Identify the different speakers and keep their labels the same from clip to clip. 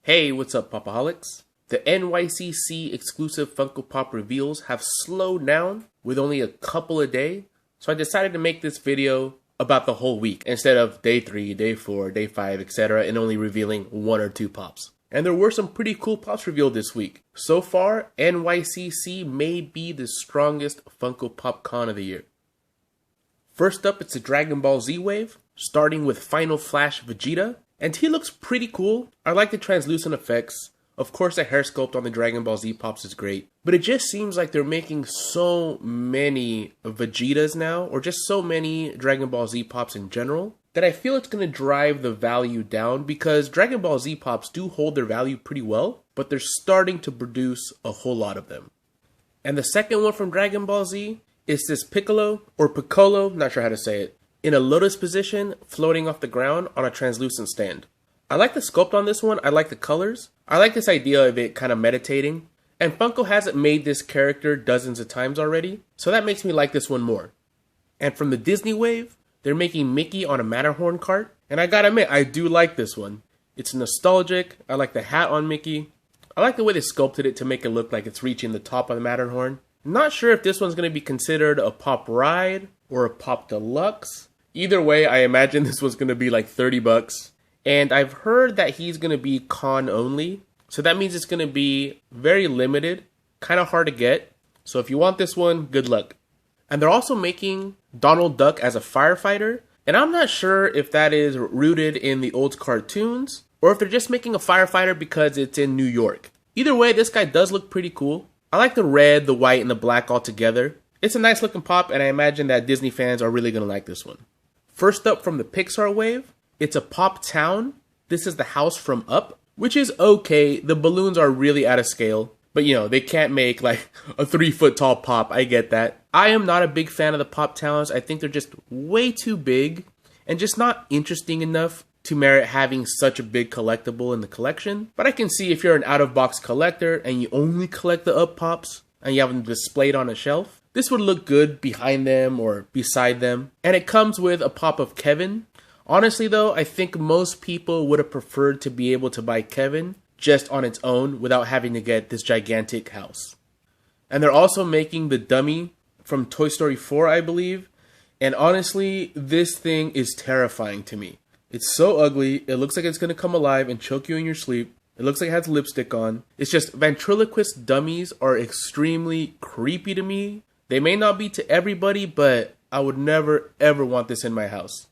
Speaker 1: Hey, what's up, Popaholics? The NYCC exclusive Funko Pop reveals have slowed down with only a couple a day, so I decided to make this video about the whole week instead of day 3, day 4, day 5, etc. and only revealing 1 or 2 pops. And there were some pretty cool pops revealed this week. So far, NYCC may be the strongest Funko Pop con of the year. First up, it's the Dragon Ball Z wave, starting with Final Flash Vegeta. And he looks pretty cool. I like the translucent effects. Of course, the hair sculpt on the Dragon Ball Z pops is great. But it just seems like they're making so many Vegetas now, or just so many Dragon Ball Z pops in general, that I feel it's going to drive the value down, because Dragon Ball Z pops do hold their value pretty well, but they're starting to produce a whole lot of them. And the second one from Dragon Ball Z is this Piccolo, or Piccolo, not sure how to say it, in a lotus position, floating off the ground on a translucent stand. I like the sculpt on this one, I like the colors, I like this idea of it kind of meditating, and Funko hasn't made this character dozens of times already, so that makes me like this one more. And from the Disney wave, they're making Mickey on a Matterhorn cart, and I gotta admit, I do like this one. It's nostalgic, I like the hat on Mickey, I like the way they sculpted it to make it look like it's reaching the top of the Matterhorn. I'm not sure if this one's going to be considered a pop ride or a pop deluxe. Either way, I imagine this one's going to be like 30 bucks. And I've heard that he's going to be con only. So that means it's going to be very limited, kind of hard to get. So if you want this one, good luck. And they're also making Donald Duck as a firefighter. And I'm not sure if that is rooted in the old cartoons, or if they're just making a firefighter because it's in New York. Either way, this guy does look pretty cool. I like the red, the white, and the black all together. It's a nice looking pop, and I imagine that Disney fans are really going to like this one. First up from the Pixar wave, it's a Pop Town. This is the house from Up, which is okay. The balloons are really out of scale, but you know, they can't make like a 3-foot tall pop. I get that. I am not a big fan of the Pop Towns. I think they're just way too big and just not interesting enough to merit having such a big collectible in the collection. But I can see if you're an out-of-box collector and you only collect the Up Pops and you have them displayed on a shelf, this would look good behind them or beside them. And it comes with a pop of Kevin. Honestly though, I think most people would have preferred to be able to buy Kevin just on its own without having to get this gigantic house. And they're also making the dummy from Toy Story 4, I believe. And honestly, this thing is terrifying to me. It's so ugly, it looks like it's going to come alive and choke you in your sleep. It looks like it has lipstick on. It's just, ventriloquist dummies are extremely creepy to me. They may not be to everybody, but I would never ever want this in my house.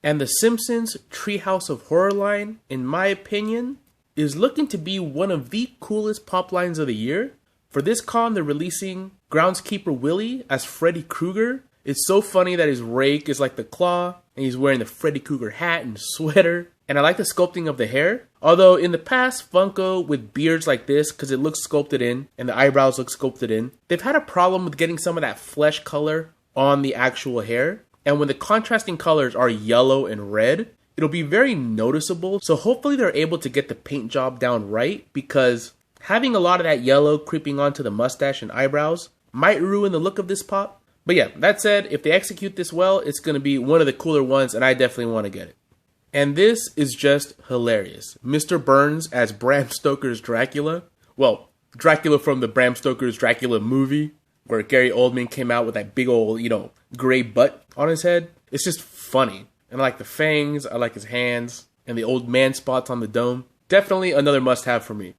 Speaker 1: And the Simpsons Treehouse of Horror line, in my opinion, is looking to be one of the coolest pop lines of the year. For this con, they're releasing Groundskeeper Willie as Freddy Krueger. It's so funny that his rake is like the claw, and he's wearing the Freddy Krueger hat and sweater. And I like the sculpting of the hair. Although in the past, Funko with beards like this, because it looks sculpted in, and the eyebrows look sculpted in, they've had a problem with getting some of that flesh color on the actual hair. And when the contrasting colors are yellow and red, it'll be very noticeable. So hopefully they're able to get the paint job down right, because having a lot of that yellow creeping onto the mustache and eyebrows might ruin the look of this pop. But yeah, that said, if they execute this well, it's going to be one of the cooler ones, and I definitely want to get it. And this is just hilarious. Mr. Burns as Bram Stoker's Dracula. Well, Dracula from the Bram Stoker's Dracula movie, where Gary Oldman came out with that big old, gray butt on his head. It's just funny. And I like the fangs, I like his hands, and the old man spots on the dome. Definitely another must-have for me.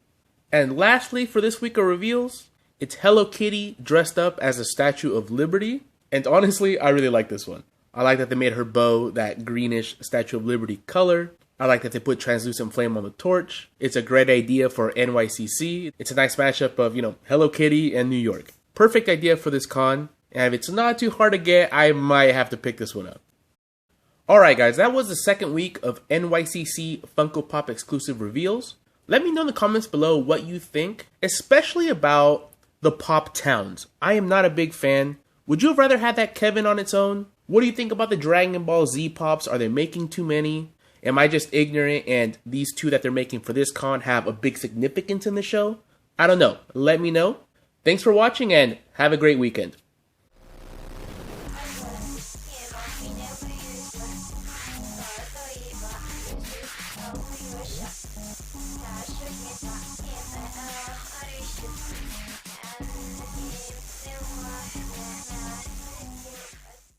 Speaker 1: And lastly, for this week of reveals, it's Hello Kitty dressed up as a Statue of Liberty. And honestly, I really like this one. I like that they made her bow that greenish Statue of Liberty color. I like that they put translucent flame on the torch. It's a great idea for NYCC. It's a nice mashup of, Hello Kitty and New York. Perfect idea for this con. And if it's not too hard to get, I might have to pick this one up. Alright guys, that was the second week of NYCC Funko Pop exclusive reveals. Let me know in the comments below what you think, especially about the Pop Towns. I am not a big fan. Would you have rather had that Kevin on its own? What do you think about the Dragon Ball Z pops? Are they making too many? Am I just ignorant and these two that they're making for this con have a big significance in the show? I don't know. Let me know. Thanks for watching and have a great weekend.
Speaker 2: Cash. Cash with me.